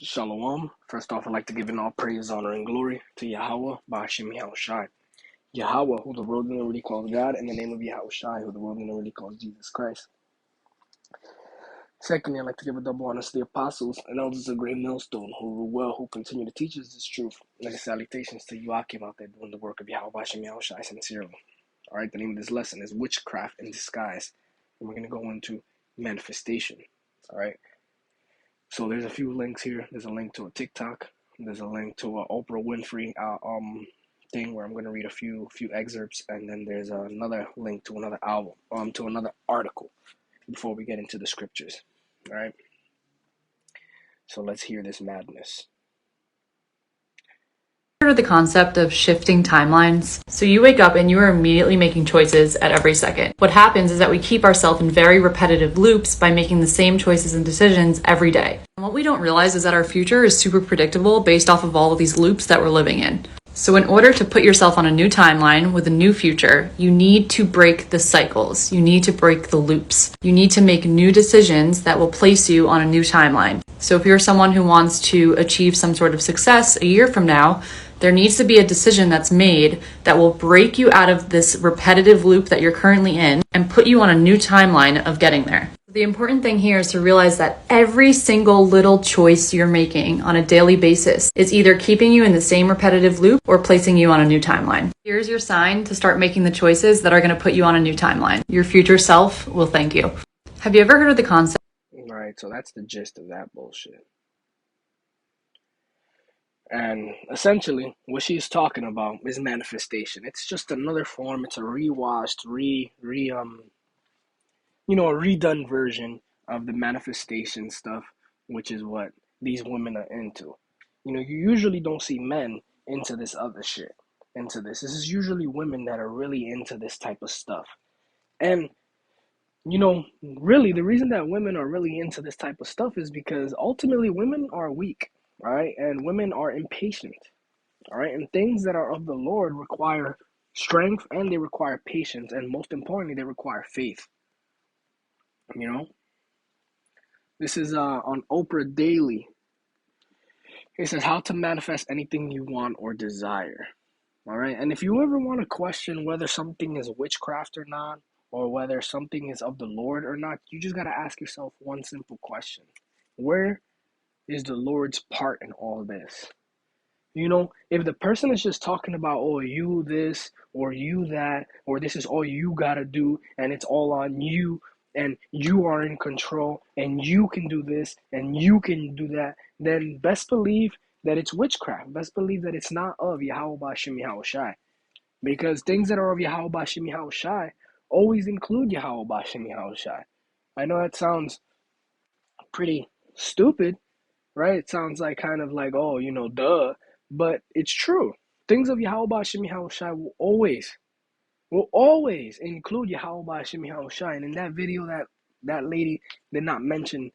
Shalom. First off, I'd like to give all praise, honor, and glory to Yahweh, Ba'ashem Yahushai. Yahweh, who the world didn't really call God, in the name of Yahushai, who the world didn't really call Jesus Christ. Secondly, I'd like to give a double honor to the apostles and elders of Great Millstone, who continue to teach us this truth. And salutations to Joachim out there doing the work of Yahweh, Ba'ashem Yahushai, sincerely. All right, the name of this lesson is Witchcraft in Disguise. And we're going to go into manifestation. All right. So there's a few links here. There's a link to a TikTok. There's a link to an Oprah Winfrey thing where I'm going to read a few excerpts, and then there's another link to another to another article before we get into the scriptures. All right. So let's hear this madness. Heard of the concept of shifting timelines? So you wake up and you are immediately making choices at every second. What happens is that we keep ourselves in very repetitive loops by making the same choices and decisions every day. And what we don't realize is that our future is super predictable based off of all of these loops that we're living in. So in order to put yourself on a new timeline with a new future, you need to break the cycles. You need to break the loops. You need to make new decisions that will place you on a new timeline. So if you're someone who wants to achieve some sort of success a year from now, there needs to be a decision that's made that will break you out of this repetitive loop that you're currently in and put you on a new timeline of getting there. The important thing here is to realize that every single little choice you're making on a daily basis is either keeping you in the same repetitive loop or placing you on a new timeline. Here's your sign to start making the choices that are going to put you on a new timeline. Your future self will thank you. Have you ever heard of the concept? All right, so that's the gist of that bullshit. And essentially, what she's talking about is manifestation. It's just another form. It's a rewashed, a redone version of the manifestation stuff, which is what these women are into. You usually don't see men into this other shit, into this. This is usually women that are really into this type of stuff. And, really, the reason that women are really into this type of stuff is because ultimately women are weak, right? And women are impatient, all right? And things that are of the Lord require strength, and they require patience, and most importantly, they require faith. This is on Oprah Daily. It says how to manifest anything you want or desire. All right. And if you ever want to question whether something is witchcraft or not, or whether something is of the Lord or not, you just got to ask yourself one simple question. Where is the Lord's part in all this? If the person is just talking about, oh, you this or you that, or this is all you got to do and it's all on you and you are in control and you can do this and you can do that, then best believe that it's witchcraft. Best believe that it's not of Yahweh Ba'ashem Yahushai. Because things that are of Yahweh Ba'ashem Yahushai always include Yahweh Ba'ashem Yahushai. I know that sounds pretty stupid, right? It sounds like kind of like, oh, duh. But it's true. Things of Yahweh Ba'ashem Yahushai will always include Yahweh Ba'ashem Yahushai. And in that video, that lady did not mention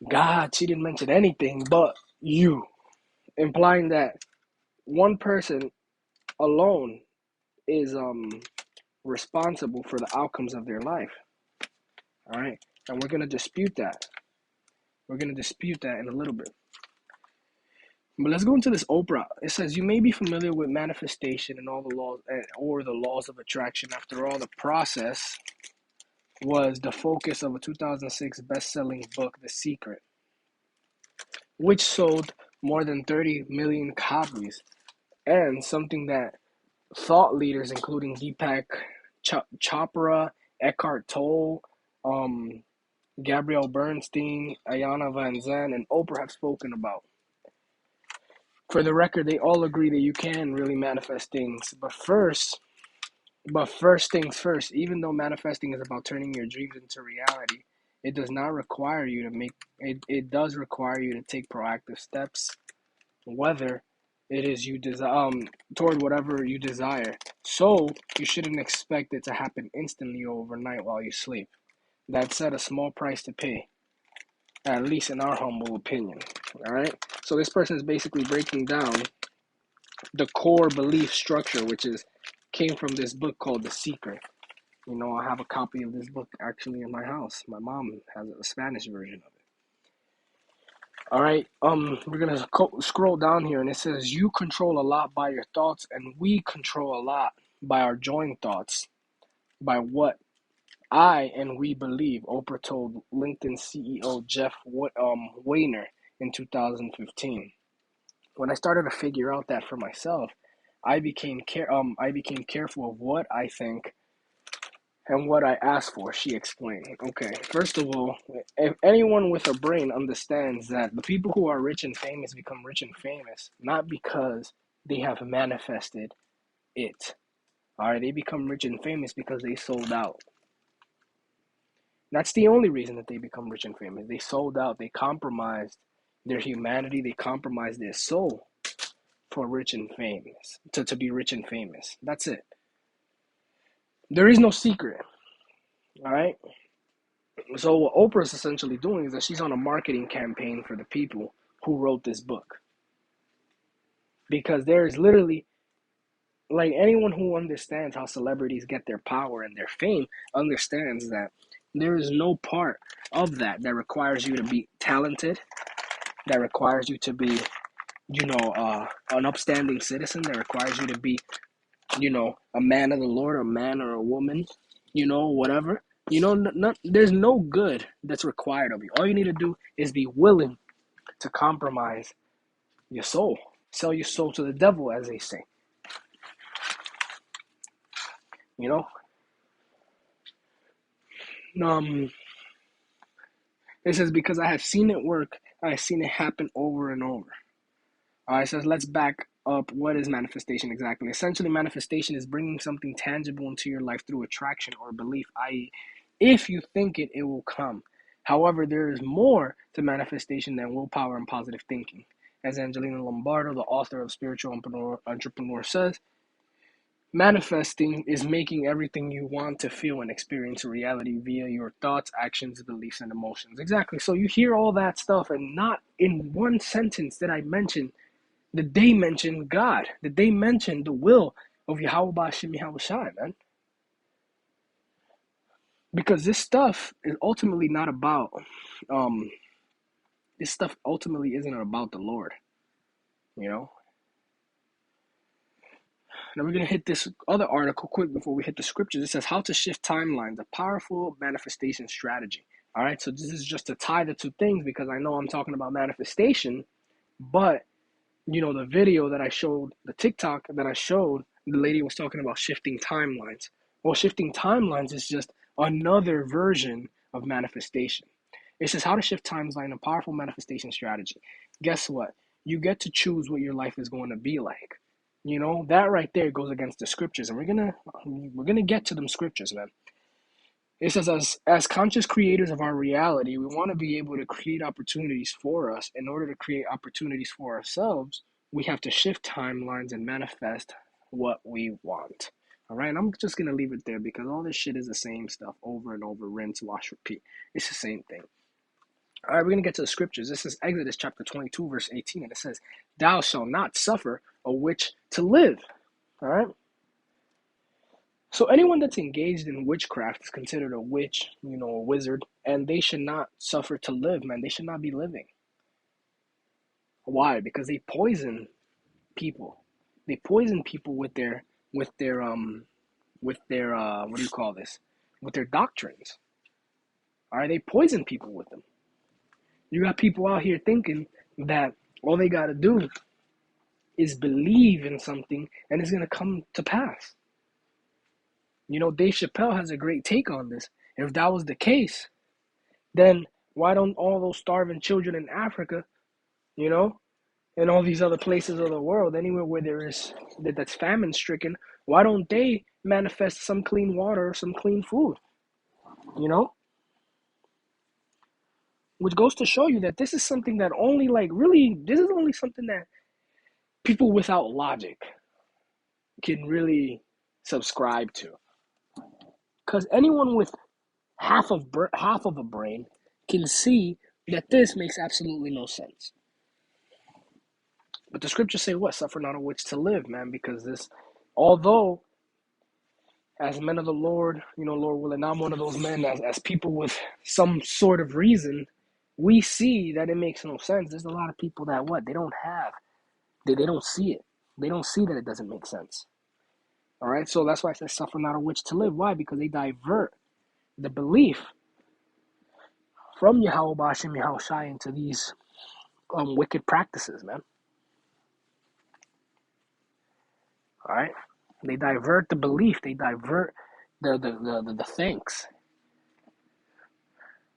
God. She didn't mention anything but you, implying that one person alone is responsible for the outcomes of their life. All right, and we're gonna dispute that. We're gonna dispute that in a little bit. But let's go into this Oprah. It says, you may be familiar with manifestation and all the laws, or the laws of attraction. After all, the process was the focus of a 2006 best-selling book, The Secret, which sold more than 30 million copies, and something that thought leaders, including Deepak Chopra, Eckhart Tolle, Gabrielle Bernstein, Ayanna Van Zandt, and Oprah have spoken about. For the record, they all agree that you can really manifest things. But first things first, even though manifesting is about turning your dreams into reality, it does not require you to it does require you to take proactive steps, whether it is toward whatever you desire. So you shouldn't expect it to happen instantly overnight while you sleep. That's at a small price to pay, at least in our humble opinion. All right. So this person is basically breaking down the core belief structure, which came from this book called The Secret. I have a copy of this book actually in my house. My mom has a Spanish version All right. We're gonna scroll down here, and it says, "You control a lot by your thoughts, and we control a lot by our joint thoughts, by what I and we believe," Oprah told LinkedIn CEO Jeff Weiner in 2015. When I started to figure out that for myself, I became careful of what I think and what I ask for, she explained. Okay, first of all, if anyone with a brain understands that the people who are rich and famous become rich and famous not because they have manifested it. All right, they become rich and famous because they sold out. That's the only reason that they become rich and famous. They sold out, they compromised their humanity, they compromised their soul for rich and famous, to be rich and famous. That's it. There is no secret. All right. So what Oprah's essentially doing is that she's on a marketing campaign for the people who wrote this book. Because there is literally, like, anyone who understands how celebrities get their power and their fame understands that there is no part of that requires you to be talented, that requires you to be, an upstanding citizen, that requires you to be, a man of the Lord, a man or a woman, whatever. There's no good that's required of you. All you need to do is be willing to compromise your soul. Sell your soul to the devil, as they say. You know? It says, because I have seen it work, I have seen it happen over and over. All right, it says, let's back up. What is manifestation exactly? Essentially, manifestation is bringing something tangible into your life through attraction or belief, i.e., if you think it, it will come. However, there is more to manifestation than willpower and positive thinking. As Angelina Lombardo, the author of Spiritual Entrepreneur says, manifesting is making everything you want to feel and experience a reality via your thoughts, actions, beliefs, and emotions. Exactly. So you hear all that stuff, and not in one sentence did they mention God? Did they mention the will of Yahweh Bashim Yahweh Shai, man? Because this stuff is ultimately not about, this stuff ultimately isn't about the Lord, you know? Now we're going to hit this other article quick before we hit the scriptures. It says, how to shift timelines, a powerful manifestation strategy. All right, so this is just to tie the two things, because I know I'm talking about manifestation, but, the video that I showed, the TikTok that I showed, the lady was talking about shifting timelines. Well, shifting timelines is just another version of manifestation. It says how to shift timeline, a powerful manifestation strategy. Guess what? You get to choose what your life is going to be like. That right there goes against the scriptures, and we're gonna get to them scriptures, man. It says, as conscious creators of our reality, we want to be able to create opportunities for us. In order to create opportunities for ourselves, we have to shift timelines and manifest what we want. All right, I'm just gonna leave it there, because all this shit is the same stuff over and over, rinse, wash, repeat. It's the same thing. All right, we're going to get to the scriptures. This is Exodus chapter 22, verse 18, and it says, thou shalt not suffer a witch to live. All right? So anyone that's engaged in witchcraft is considered a witch, a wizard, and they should not suffer to live, man. They should not be living. Why? Because they poison people. They poison people with their what do you call this? With their doctrines. All right, they poison people with them. You got people out here thinking that all they got to do is believe in something and it's going to come to pass. Dave Chappelle has a great take on this. If that was the case, then why don't all those starving children in Africa, and all these other places of the world, anywhere where that's famine stricken, why don't they manifest some clean water or some clean food? Which goes to show you that this is something that this is only something that people without logic can really subscribe to. Because anyone with half of a brain can see that this makes absolutely no sense. But the scriptures say what? Suffer not a witch to live, man, because this, although as men of the Lord, Lord willing, I'm one of those men, as people with some sort of reason, we see that it makes no sense. There's a lot of people that they don't have, they don't see it. They don't see that it doesn't make sense. All right, so that's why I said suffer not a witch to live. Why? Because they divert the belief from Yahweh Bashim Yahushai into these wicked practices, man. All right, they divert the belief. They divert the thanks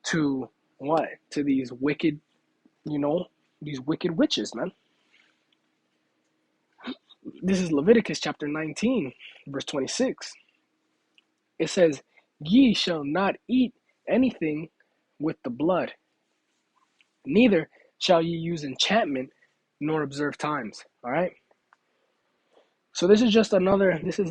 to what? To these wicked, these wicked witches, man. This is Leviticus chapter 19, verse 26. It says, "Ye shall not eat anything with the blood, neither shall ye use enchantment, nor observe times." All right. So this is a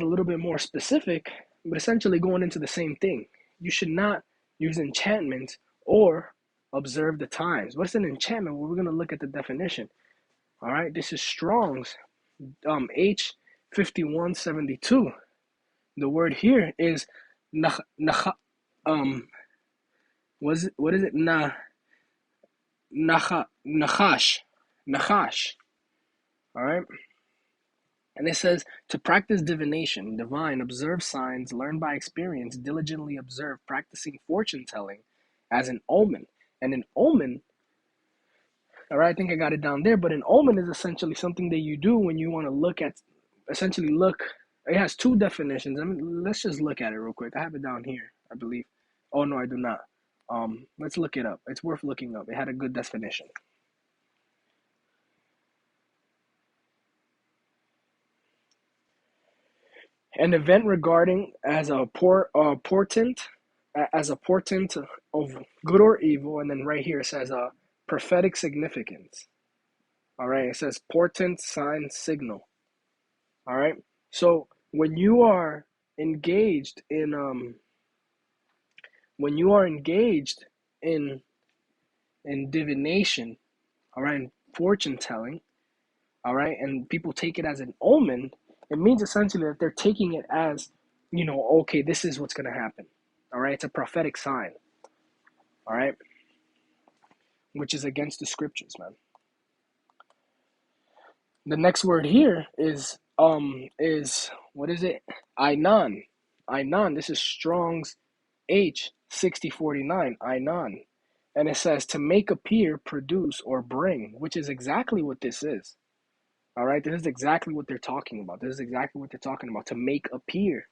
little bit more specific, but essentially going into the same thing. You should not use enchantment or observe the times. What's an enchantment? Well, we're going to look at the definition. All right. This is Strong's H5172. The word here is what is it? Nachash. All right. And it says to practice divination, divine, observe signs, learn by experience, diligently observe, practicing fortune telling as an omen. And an omen, all right, I think I got it down there, but an omen is essentially something that you do when you want to look. It has two definitions. Let's just look at it real quick. I have it down here, I believe. Oh, no, I do not. Let's look it up. It's worth looking up. It had a good definition. An event regarding as a portent of good or evil, and then right here it says prophetic significance. All right, it says portent, sign, signal. All right, so when you are engaged in divination, all right, and fortune telling, all right, and people take it as an omen, it means essentially that they're taking it as, okay, this is what's going to happen. All right, it's a prophetic sign. All right, which is against the scriptures, man. The next word here is what is it? Ainan. Ainan. This is Strong's H6049. Ainan. And it says to make appear, produce, or bring, which is exactly what this is. All right, this is exactly what they're talking about. This is exactly what they're talking about, to make appear.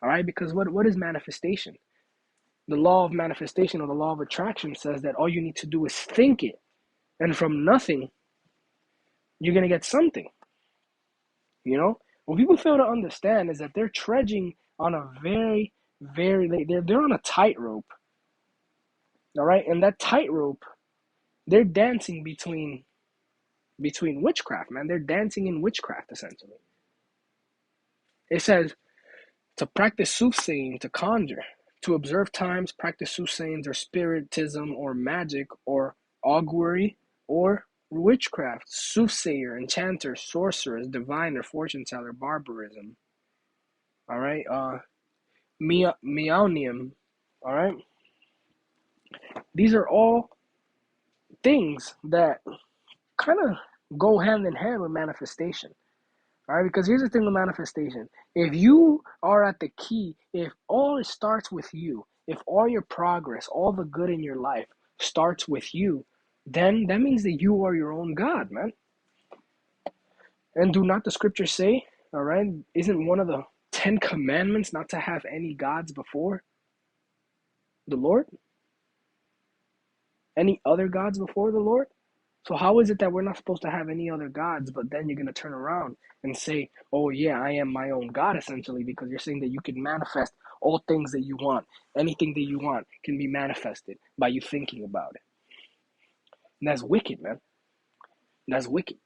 All right, because what is manifestation? The law of manifestation, or the law of attraction, says that all you need to do is think it. And from nothing, you're going to get something. What people fail to understand is that they're trudging on a very, they're on a tightrope. All right, and that tightrope, they're dancing between witchcraft, man. They're dancing in witchcraft, essentially. It says to practice soothsaying, to conjure, to observe times, practice soothsaying or spiritism or magic or augury or witchcraft, soothsayer, enchanter, sorceress, diviner, fortune teller, barbarism. All right, meownium. All right, these are all things that kind of go hand in hand with manifestation. All right, because here's the thing with manifestation. If you are at the key, if all it starts with you, if all your progress, all the good in your life starts with you, then that means that you are your own God, man. And do not the scriptures say, all right, isn't one of the 10 commandments not to have any gods before the Lord? Any other gods before the Lord? So how is it that we're not supposed to have any other gods, but then you're going to turn around and say, oh yeah, I am my own God, essentially, because you're saying that you can manifest all things that you want. Anything that you want can be manifested by you thinking about it. And that's wicked, man. That's wicked.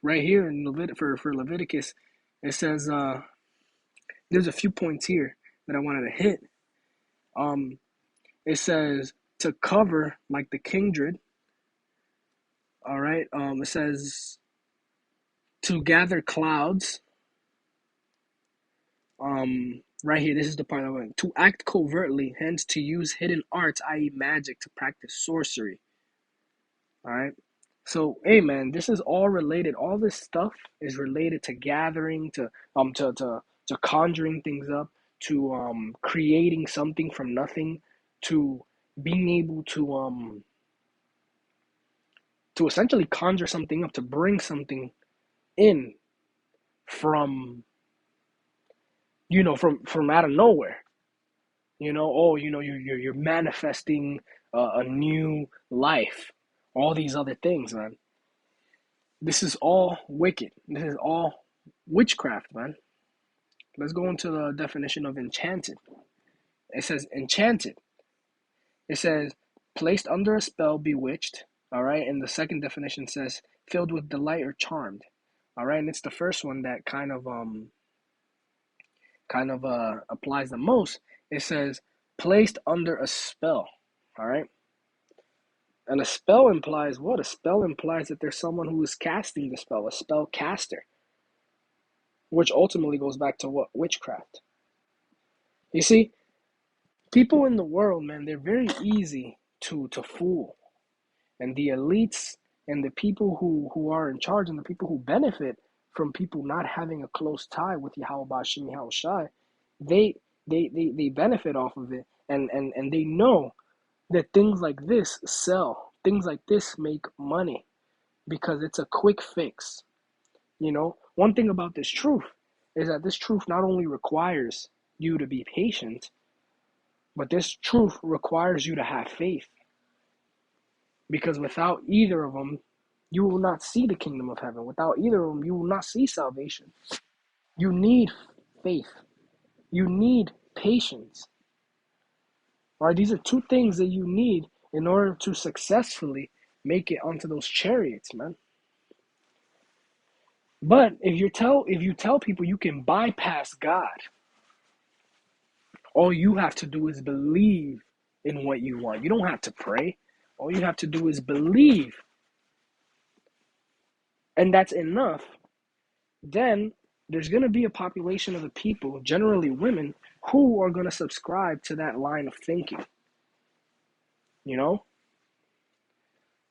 Right here in for Leviticus, it says there's a few points here that I wanted to hit. It says to cover like the kindred. All right. It says to gather clouds. Right here, this is the part I want. To act covertly, hence to use hidden arts, i.e., magic, to practice sorcery. All right. So, hey man, this is all related. All this stuff is related to gathering, to conjuring things up, to creating something from nothing, to being able to essentially conjure something up, to bring something in from from out of nowhere. You're manifesting a new life, all these other things, man. This is all wicked. This is all witchcraft, man. Let's go into the definition of enchanted. It says enchanted. It says placed under a spell, bewitched. All right. And the second definition says filled with delight or charmed. All right. And it's the first one that kind of applies the most. It says placed under a spell. All right. And a spell implies what? A spell implies that there's someone who is casting the spell, a spell caster, which ultimately goes back to what? Witchcraft. You see, people in the world, man, they're very easy to fool. And the elites and the people who are in charge and the people who benefit from people not having a close tie with Yahweh Shem Yahweh Shai, they, they benefit off of it. And they know that things like this sell. Things like this make money because it's a quick fix. One thing about this truth is that this truth not only requires you to be patient, but this truth requires you to have faith. Because without either of them, you will not see the kingdom of heaven. Without either of them, you will not see salvation. You need faith. You need patience. All right, these are two things that you need in order to successfully make it onto those chariots, man. But if you tell people you can bypass God, all you have to do is believe in what you want. You don't have to pray. All you have to do is believe. And that's enough. Then there's going to be a population of the people, generally women, who are going to subscribe to that line of thinking. You know?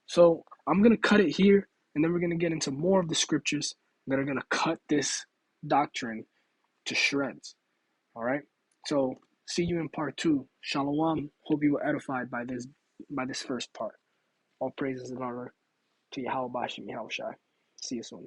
So I'm going to cut it here, and then we're going to get into more of the scriptures that are going to cut this doctrine to shreds. All right? So see you in part 2. Shalom. Hope you were edified by this first part. All praises and honor to Yahweh Bashem Yahweh Shai. See you soon.